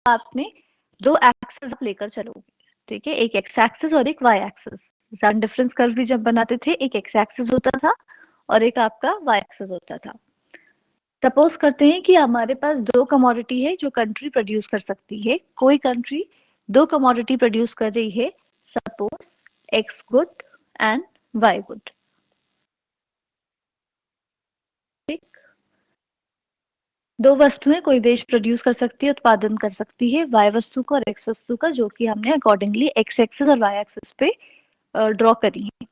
आपने दो एक्सेस लेकर चलोगे, ठीक है, एक एक्स एक्सिस और एक वाई एक्सिस। डिफरेंस कर्व भी जब बनाते थे एक एक्स एक्सिस होता था और एक आपका वाई एक्सिस होता था। सपोज करते हैं कि हमारे पास दो कमोडिटी है जो कंट्री प्रोड्यूस कर सकती है। कोई कंट्री दो कमोडिटी प्रोड्यूस कर रही है, suppose X good and Y good. दो वस्तुएं कोई देश प्रोड्यूस कर सकती है, उत्पादन कर सकती है, वाई वस्तु का और एक्स वस्तु का, जो कि हमने अकॉर्डिंगली एक्स एक्सिस और वाई एक्सिस पे ड्रॉ करी है।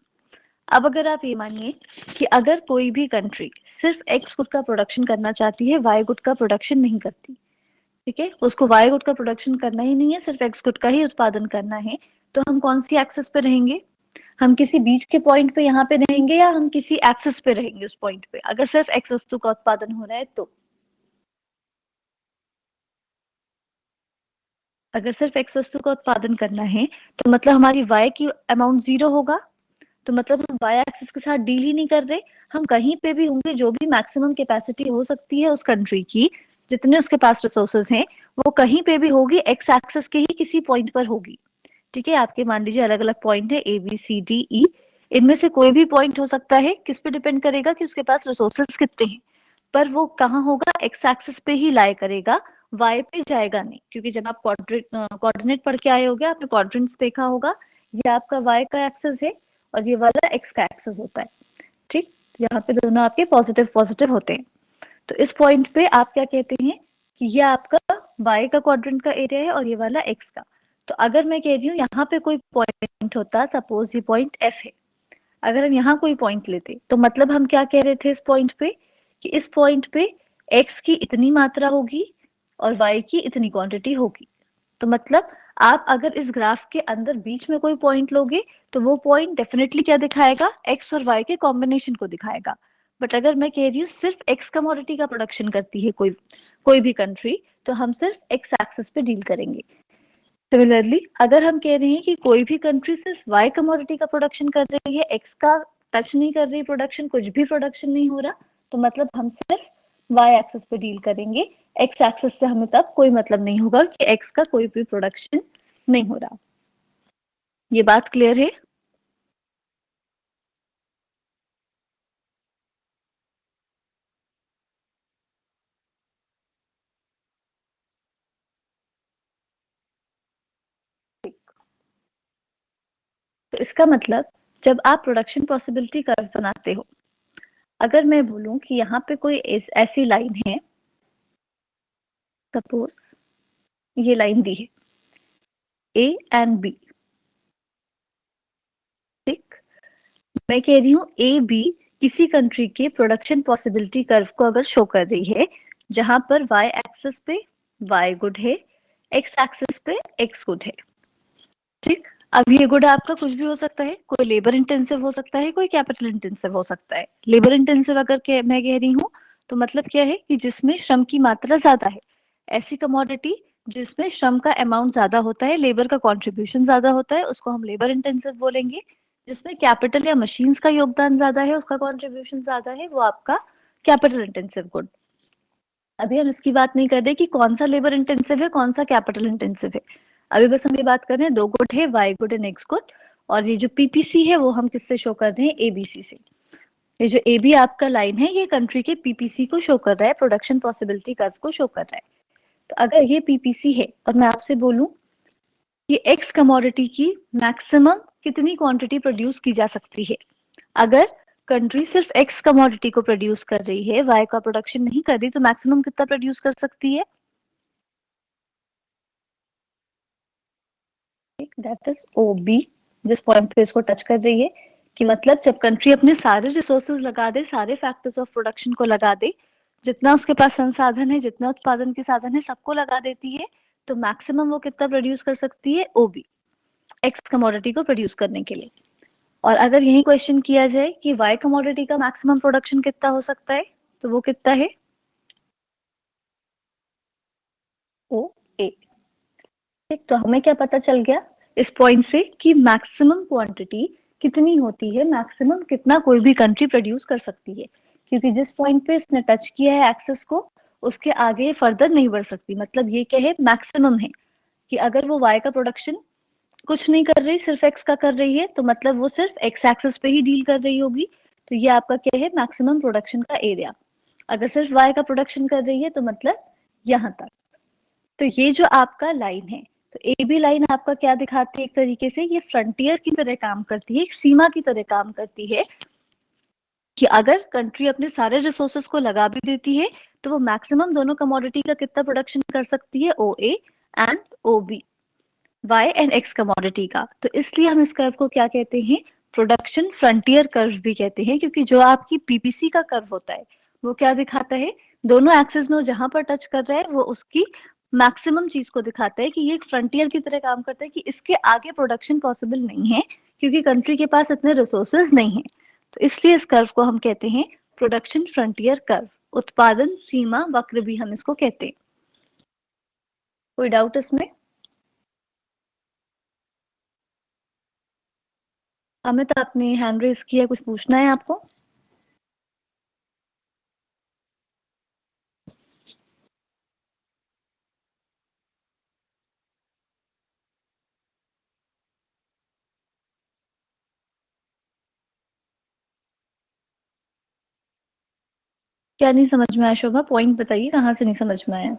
अब अगर आप ये मानिए कि अगर कोई भी कंट्री सिर्फ एक्स गुड का प्रोडक्शन करना चाहती है, वाई गुड का प्रोडक्शन नहीं करती, ठीक है, उसको वाई गुड का प्रोडक्शन करना ही नहीं है, सिर्फ एक्स गुड का ही उत्पादन करना है, तो हम कौन सी एक्सिस पे रहेंगे? हम किसी बीच के पॉइंट पे यहाँ पे रहेंगे या हम किसी एक्सिस पे रहेंगे उस पॉइंट पे, अगर सिर्फ एक्स वस्तु का उत्पादन हो रहा है तो? अगर सिर्फ एक्स वस्तु का उत्पादन करना है तो मतलब हमारी वाई की अमाउंट 0 होगा, तो मतलब हम वाई एक्सिस के साथ डील ही नहीं कर रहे। हम कहीं पे भी होंगे, जो भी मैक्सिमम कैपेसिटी हो सकती है उस कंट्री की, जितने उसके पास रिसोर्सेज हैं, वो कहीं पे भी होगी, एक्स एक्सिस के ही किसी पॉइंट पर होगी, ठीक है। आपके मान लीजिए अलग अलग पॉइंट है ए बी सी डी ई, इनमें से कोई भी पॉइंट हो सकता है, किस पे डिपेंड करेगा कि उसके पास रिसोर्सेज कितने हैं, पर वो कहाँ होगा, एक्स एक्सिस पे ही लाई करेगा, वाई पे जाएगा नहीं, क्योंकि जब आप कोऑर्डिनेट पढ़ के आए होगे, आपने क्वाड्रेंट्स देखा होगा, ये आपका वाई का एक्सिस है और ये वाला एक्स का एक्सिस होता है, ठीक। यहाँ पे दोनों आपके पॉजिटिव पॉजिटिव होते हैं। तो इस पॉइंट पे आप क्या कहते हैं कि ये आपका वाई का क्वाड्रेंट का एरिया है और ये वाला एक्स का। तो अगर मैं कह रही हूँ यहाँ पे कोई पॉइंट होता, सपोज ये पॉइंट एफ है, अगर हम यहाँ कोई पॉइंट लेते तो मतलब हम क्या कह रहे थे इस पॉइंट पे कि इस पॉइंट पे x की इतनी मात्रा होगी और y की इतनी क्वांटिटी होगी। तो मतलब आप अगर इस ग्राफ के अंदर बीच में कोई पॉइंट लोगे तो वो पॉइंट डेफिनेटली क्या दिखाएगा, x और y के कॉम्बिनेशन को दिखाएगा। बट अगर मैं कह रही हूँ सिर्फ x कमोडिटी का प्रोडक्शन करती है कोई भी कंट्री, तो हम सिर्फ x एक्सिस पे डील करेंगे। सिमिलरली अगर हम कह रहे हैं कि कोई भी कंट्री सिर्फ वाई कमोडिटी का प्रोडक्शन कर रही है, एक्स का टच नहीं कर रही, प्रोडक्शन कुछ भी प्रोडक्शन नहीं हो रहा, तो मतलब हम सिर्फ वाई एक्सिस पे डील करेंगे। एक्स एक्सिस से हमें तब कोई मतलब नहीं होगा कि एक्स का कोई भी प्रोडक्शन नहीं हो रहा। ये बात क्लियर है? तो इसका मतलब जब आप प्रोडक्शन पॉसिबिलिटी कर्व बनाते हो, अगर मैं बोलूं कि यहाँ पे कोई ऐसी लाइन है, सपोज ये लाइन दी है ए एंड बी, ठीक, मैं कह रही हूँ ए बी किसी कंट्री के प्रोडक्शन पॉसिबिलिटी कर्व को अगर शो कर रही है, जहां पर वाई एक्सिस पे वाई गुड है, एक्स एक्सिस पे एक्स गुड है, ठीक। अब ये गुड आपका कुछ भी हो सकता है, कोई लेबर इंटेंसिव हो सकता है, कोई कैपिटल इंटेंसिव हो सकता है। लेबर इंटेंसिव अगर मैं कह रही हूँ तो मतलब क्या है कि जिसमें श्रम की मात्रा ज्यादा है, ऐसी कमोडिटी जिसमें श्रम का अमाउंट ज्यादा होता है, लेबर का कॉन्ट्रीब्यूशन ज्यादा होता है, उसको हम लेबर इंटेंसिव बोलेंगे। जिसमें कैपिटल या मशीन्स का योगदान ज्यादा है, उसका कॉन्ट्रीब्यूशन ज्यादा है, वो आपका कैपिटल इंटेंसिव गुड। अभी हम इसकी बात नहीं कर रहे कि कौन सा लेबर इंटेंसिव है, कौन सा कैपिटल इंटेंसिव है, अभी बस हम ये बात कर रहे हैं दो गुड है, Y good and X good. और ये जो पीपीसी है वो हम किससे शो कर रहे हैं, एबीसी से। ये जो ए बी आपका लाइन है, ये कंट्री के पीपीसी को शो कर रहा है, प्रोडक्शन पॉसिबिलिटी कर्व को शो कर रहा है। तो अगर ये पीपीसी है और मैं आपसे बोलूं कि एक्स कमोडिटी की मैक्सिमम कितनी क्वांटिटी प्रोड्यूस की जा सकती है, अगर कंट्री सिर्फ एक्स कमोडिटी को प्रोड्यूस कर रही है, वाई का प्रोडक्शन नहीं कर रही, तो मैक्सिमम कितना प्रोड्यूस कर सकती है? दैट इज ओ बी, जिस पॉइंट पे इसको टच कर रही है कि मतलब जब कंट्री अपने सारे रिसोर्सेज लगा दे, सारे फैक्टर्स ऑफ प्रोडक्शन को लगा दे, जितना उसके पास संसाधन है, जितना उत्पादन के साधन है, सबको लगा देती है, तो मैक्सिमम वो कितना प्रोड्यूस कर सकती है, ओबी, एक्स कमोडिटी को प्रोड्यूस करने के लिए। और अगर यही क्वेश्चन किया जाए कि वाई कमोडिटी का मैक्सिमम प्रोडक्शन कितना हो सकता है, तो वो कितना है, ओ ए, ठीक। तो हमें क्या पता चल गया इस पॉइंट से कि मैक्सिमम क्वांटिटी कितनी होती है, मैक्सिमम कितना कोई भी कंट्री प्रोड्यूस कर सकती है, क्योंकि जिस पॉइंट पे इसने टच किया है एक्सेस को, उसके आगे फर्दर नहीं बढ़ सकती। मतलब ये क्या है, मैक्सिमम है कि अगर वो y का प्रोडक्शन कुछ नहीं कर रही, सिर्फ x का कर रही है, तो मतलब वो सिर्फ x एक्सिस पे ही डील कर रही होगी। तो ये आपका क्या है, मैक्सिमम प्रोडक्शन का एरिया। अगर सिर्फ y का प्रोडक्शन कर रही है तो मतलब यहाँ तक। तो ये जो आपका लाइन है, तो ए बी लाइन आपका क्या दिखाती है, एक तरीके से ये फ्रंटियर की तरह काम करती है, एक सीमा की तरह काम करती है कि अगर कंट्री अपने सारे रिसोर्सेस को लगा भी देती है तो वो मैक्सिमम दोनों कमोडिटी का कितना प्रोडक्शन कर सकती है, O A and O B, Y and X commodity का। तो इसलिए हम इस कर्व को क्या कहते हैं, प्रोडक्शन फ्रंटियर कर्व भी कहते हैं, क्योंकि जो आपकी पीपीसी का कर्व होता है वो क्या दिखाता है, दोनों एक्सिस में जहां पर टच कर रहा है वो उसकी मैक्सिमम चीज को दिखाता है कि ये एक फ्रंटियर की तरह काम करता है, कि इसके आगे प्रोडक्शन पॉसिबल नहीं है क्योंकि कंट्री के पास इतने रिसोर्सेज नहीं है। तो इसलिए इस कर्व को हम कहते हैं प्रोडक्शन फ्रंटियर कर्व, उत्पादन सीमा वक्र भी हम इसको कहते हैं। कोई डाउट इसमें? अमित आपने हैंड रेज किया, कुछ पूछना है आपको? क्या नहीं समझ में आया शोभा, पॉइंट बताइए, कहाँ से नहीं समझ में आया?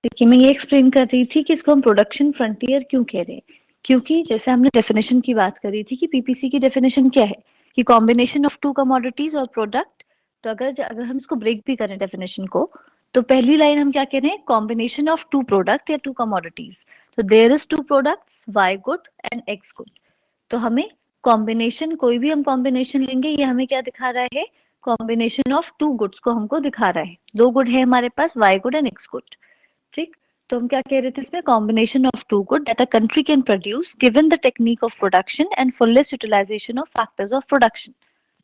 देखिए मैं ये एक्सप्लेन कर रही थी कि इसको हम प्रोडक्शन फ्रंटियर क्यों कह रहे हैं, क्योंकि जैसे हमने डेफिनेशन की बात करी थी कि पीपीसी की डेफिनेशन क्या है, कि कॉम्बिनेशन ऑफ टू कमोडिटीज और प्रोडक्ट। तो अगर हम इसको ब्रेक भी करें डेफिनेशन को, तो पहली लाइन हम क्या कह रहे हैं, कॉम्बिनेशन ऑफ टू प्रोडक्ट या टू कमोडिटीज। तो there is two products, Y good and X good. तो हमें कॉम्बिनेशन, कोई भी हम कॉम्बिनेशन लेंगे, ये हमें क्या दिखा रहा है, कॉम्बिनेशन ऑफ टू गुड्स को हमको दिखा रहा है। दो गुड है हमारे पास, Y good and X good. ठीक, तो हम क्या कह रहे थे इसमें, combination of two good that a country can produce given the technique of production and fullest utilisation of factors of production.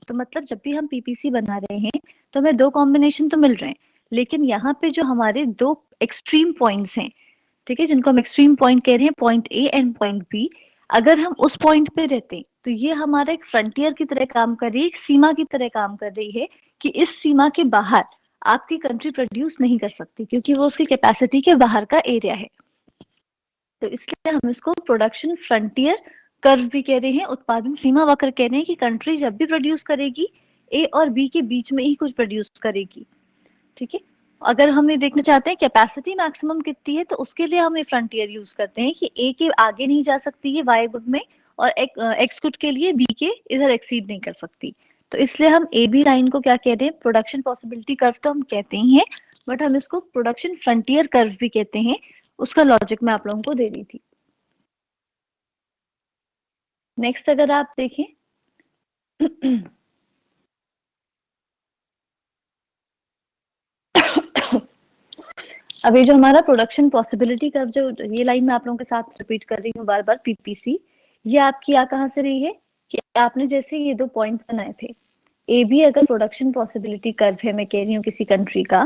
तो मतलब जब भी हम पीपीसी बना रहे हैं तो हमें दो कॉम्बिनेशन तो मिल रहे हैं, लेकिन यहाँ पे जो हमारे दो एक्सट्रीम पॉइंट्स हैं, ठीक है, जिनको हम एक्सट्रीम पॉइंट कह रहे हैं, point A and point B, अगर हम उस पॉइंट पे रहते हैं तो ये हमारा एक फ्रंटियर की तरह काम कर रही है, एक सीमा की तरह काम कर रही है, कि इस सीमा के बाहर आपकी कंट्री प्रोड्यूस नहीं कर सकती क्योंकि वो उसकी कैपेसिटी के बाहर का एरिया है। तो इसलिए हम इसको प्रोडक्शन फ्रंटियर कर्व भी कह रहे हैं, उत्पादन सीमा वक्र कह रहे हैं, कि कंट्री जब भी प्रोड्यूस करेगी ए और बी के बीच में ही कुछ प्रोड्यूस करेगी। ठीक है, अगर हम ये देखना चाहते हैं कैपेसिटी मैक्सिमम कितनी है, तो उसके लिए हम ये फ्रंटियर यूज करते हैं कि ए के आगे नहीं जा सकती है वाई गुड में, और एक्स गुड के लिए बी के इधर एक्सीड नहीं कर सकती। तो इसलिए हम ए बी लाइन को क्या कहते हैं, प्रोडक्शन पॉसिबिलिटी कर्व तो हम कहते ही हैं, बट हम इसको प्रोडक्शन फ्रंटियर कर्व भी कहते हैं। उसका लॉजिक मैं आप लोगों को दे रही थी। नेक्स्ट अगर आप देखें अब ये जो हमारा प्रोडक्शन पॉसिबिलिटी कर्व, जो ये लाइन मैं आप लोगों के साथ रिपीट कर रही हूँ बार बार, पीपीसी, ये आपकी आ कहाँ से रही है, कि आपने जैसे ये दो पॉइंट्स बनाए थे, ए बी अगर प्रोडक्शन पॉसिबिलिटी कर्व है, मैं कह रही हूँ किसी कंट्री का,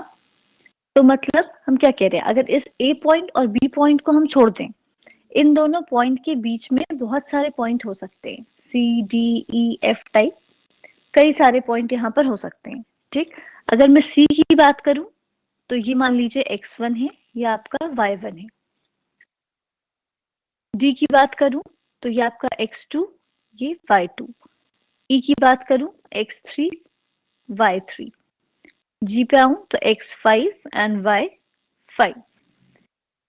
तो मतलब हम क्या कह रहे हैं, अगर इस ए पॉइंट और बी पॉइंट को हम छोड़ दें, इन दोनों पॉइंट के बीच में बहुत सारे पॉइंट हो सकते हैं, C D E F type, कई सारे पॉइंट यहाँ पर हो सकते हैं। ठीक, अगर मैं सी की बात करूं तो ये मान लीजिए x1 है, ये आपका y1 है। डी की बात करूं तो ये आपका x2, ये y2। ई की बात करूं x3, y3। जी पे आऊं तो x5 एंड y5।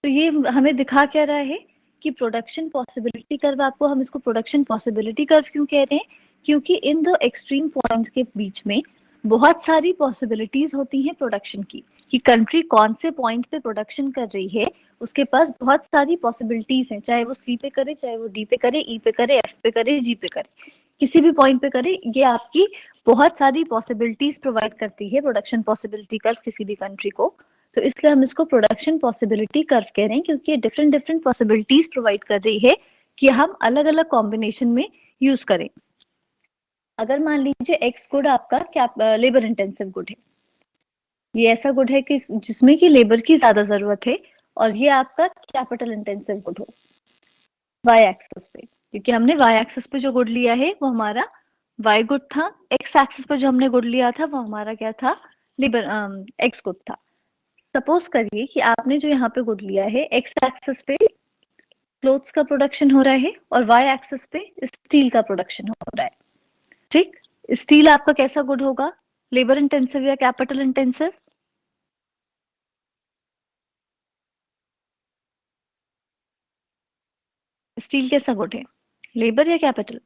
तो ये हमें दिखा क्या रहा है कि प्रोडक्शन पॉसिबिलिटी कर्व, आपको हम इसको प्रोडक्शन पॉसिबिलिटी कर्व क्यों कह रहे हैं, क्योंकि इन दो एक्सट्रीम पॉइंट्स के बीच में बहुत सारी पॉसिबिलिटीज होती हैं प्रोडक्शन की, कि कंट्री कौन से पॉइंट पे प्रोडक्शन कर रही है, उसके पास बहुत सारी पॉसिबिलिटीज हैं, चाहे वो सी पे करे, चाहे वो डी पे करे, ई पे करे, एफ पे करे, जी पे करे, किसी भी पॉइंट पे करे, ये आपकी बहुत सारी पॉसिबिलिटीज प्रोवाइड करती है प्रोडक्शन पॉसिबिलिटी कर्व किसी भी कंट्री को। तो इसलिए हम इसको प्रोडक्शन पॉसिबिलिटी कर्व कह रहे हैं, क्योंकि ये डिफरेंट डिफरेंट पॉसिबिलिटीज प्रोवाइड कर रही है कि हम अलग अलग कॉम्बिनेशन में यूज करें। अगर मान लीजिए एक्स गुड आपका क्या लेबर इंटेंसिव गुड है, ये ऐसा गुड है कि जिसमें कि लेबर की ज्यादा जरूरत है, और ये आपका कैपिटल इंटेंसिव गुड हो वाई एक्सिस पे, क्योंकि हमने वाई एक्सिस पे जो गुड लिया है वो हमारा वाई गुड था, एक्स एक्सिस पे जो हमने गुड लिया था वो हमारा क्या था, लेबर एक्स गुड था। सपोज करिए कि आपने जो यहाँ पे गुड लिया है, एक्स एक्सिस पे क्लोथ्स का प्रोडक्शन हो रहा है और वाई एक्सिस पे स्टील का प्रोडक्शन हो रहा है। ठीक, स्टील आपका कैसा गुड होगा, लेबर इंटेंसिव या कैपिटल इंटेंसिव? स्टील कैसा गुड है, लेबर या कैपिटल?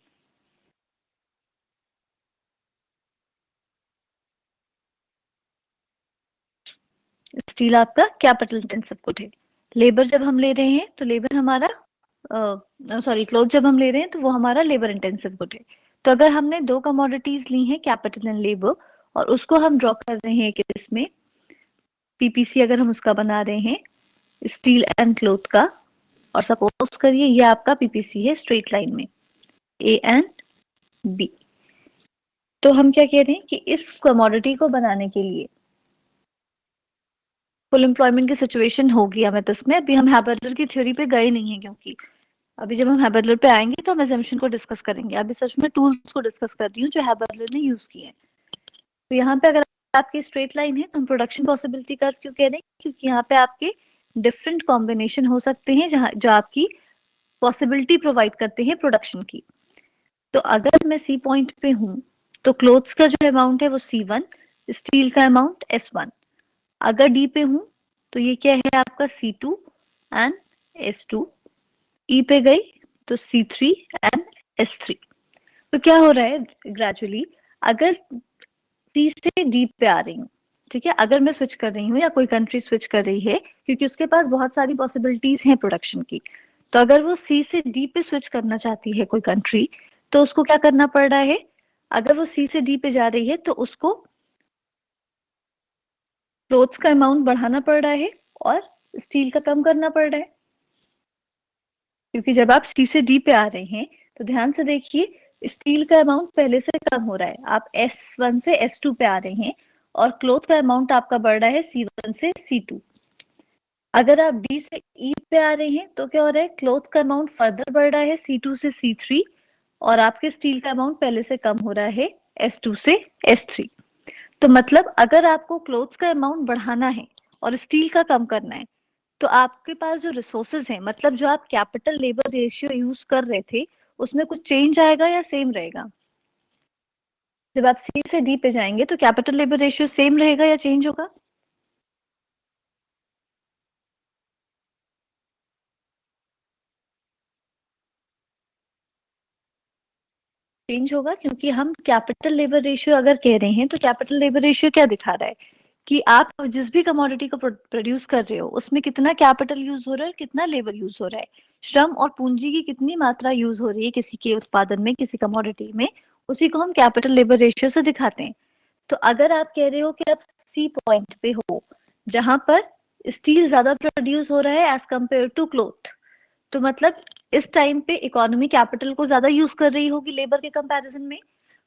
स्टील आपका कैपिटल इंटेंसिव गुड है। लेबर जब हम ले रहे हैं तो लेबर हमारा सॉरी क्लोथ जब हम ले रहे हैं तो वो हमारा लेबर इंटेंसिव गुड है। तो अगर हमने दो कमोडिटीज ली हैं, कैपिटल एंड लेबर, और उसको हम ड्रॉ कर रहे हैं कि इसमें पीपीसी अगर हम उसका बना रहे हैं स्टील एंड क्लोथ का, और सपोज करिए ये आपका पीपीसी है स्ट्रेट लाइन में ए एंड बी, तो हम क्या कह रहे हैं कि इस कमोडिटी को बनाने के लिए फुल एम्प्लॉयमेंट की सिचुएशन होगी हमें, तो इसमें अभी हम हैबरलर की थ्योरी पे गए नहीं है, क्योंकि अभी जब हम हैबरलर पे आएंगे तो हम अजम्पशन को डिस्कस करेंगे। अभी सच में टूल्स को डिस्कस कर रही हूँ जो हैबरलर ने यूज किए हैं। तो यहाँ पे अगर आपकी स्ट्रेट लाइन है तो हम प्रोडक्शन पॉसिबिलिटी कर्व क्यों कह रहे हैं, क्योंकि यहाँ पे आपके डिफरेंट कॉम्बिनेशन हो सकते हैं जहाँ जो आपकी पॉसिबिलिटी प्रोवाइड करते हैं प्रोडक्शन की। तो अगर मैं सी पॉइंट पे हूँ तो क्लोथ्स का जो अमाउंट है वो C1, स्टील का अमाउंट S1। अगर डी पे हूँ तो ये क्या है आपका C2 एंड S2। ई पे गई तो C3 एंड S3। तो क्या हो रहा है ग्रेजुअली, अगर सी से डी पे आ रही हूँ, ठीक है, अगर मैं स्विच कर रही हूँ या कोई कंट्री स्विच कर रही है, क्योंकि उसके पास बहुत सारी पॉसिबिलिटीज हैं प्रोडक्शन की, तो अगर वो सी से डी पे स्विच करना चाहती है कोई कंट्री, तो उसको क्या करना पड़ रहा है, अगर वो सी से डी पे जा रही है तो उसको क्लोथ्स का अमाउंट बढ़ाना पड़ रहा है और स्टील का कम करना पड़ रहा है। क्योंकि जब आप सी से डी पे आ रहे हैं तो ध्यान से देखिए स्टील का अमाउंट पहले से कम हो रहा है, आप S1 से S2 पे आ रहे हैं, और क्लोथ का अमाउंट आपका बढ़ रहा है C1 से C2। अगर आप डी से ई पे आ रहे हैं तो क्या हो रहा है, क्लोथ का अमाउंट फर्दर बढ़ रहा है C2 से C3, और आपके स्टील का अमाउंट पहले से कम हो रहा है S2 से S3। तो मतलब अगर आपको क्लोथ्स का अमाउंट बढ़ाना है और स्टील का कम करना है, तो आपके पास जो रिसोर्सेज हैं, मतलब जो आप कैपिटल लेबर रेशियो यूज कर रहे थे, उसमें कुछ चेंज आएगा या सेम रहेगा? जब आप सी से डी पे जाएंगे तो कैपिटल लेबर रेशियो सेम रहेगा या चेंज होगा? चेंज होगा, क्योंकि हम कैपिटल लेबर रेशियो अगर कह रहे हैं तो कैपिटल लेबर रेशियो क्या दिखा रहा है कि आप जिस भी कमोडिटी को प्रोड्यूस कर रहे हो उसमें कितना कैपिटल यूज हो रहा है और कितना लेबर यूज हो रहा है, श्रम और पूंजी की कितनी मात्रा यूज हो रही है किसी के उत्पादन में, किसी कमोडिटी में, उसी को हम कैपिटल लेबर रेशियो से दिखाते हैं। तो अगर आप कह रहे हो कि आप सी पॉइंट पे हो जहां पर स्टील ज्यादा प्रोड्यूस हो रहा है एज कंपेयर टू क्लोथ, तो मतलब इस टाइम पे इकोनॉमी कैपिटल को ज्यादा यूज कर रही होगी लेबर के कंपैरिजन में।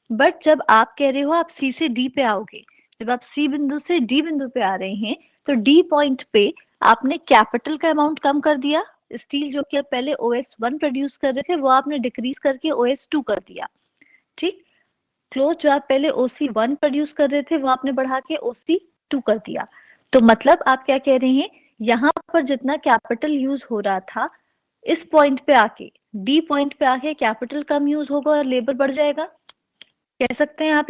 बट जब आप कह रहे हो आप सी से डी पे आओगे, जब आप सी बिंदु से डी बिंदु पे आ रहे हैं, तो डी पॉइंट पे आपने कैपिटल का अमाउंट कम कर दिया, स्टील जो कि पहले OS1 प्रोड्यूस कर रहे थे वो आपने डिक्रीज करके OS2 कर दिया। ठीक, क्लोथ जो आप पहले OC1 प्रोड्यूस कर रहे थे वो आपने बढ़ा के OC2 कर दिया। तो मतलब आप क्या कह रहे हैं, यहाँ पर जितना कैपिटल यूज हो रहा था, इस पॉइंट पे आके डी पॉइंट पे आके कैपिटल कम यूज होगा और लेबर बढ़ जाएगा। कह सकते हैं आप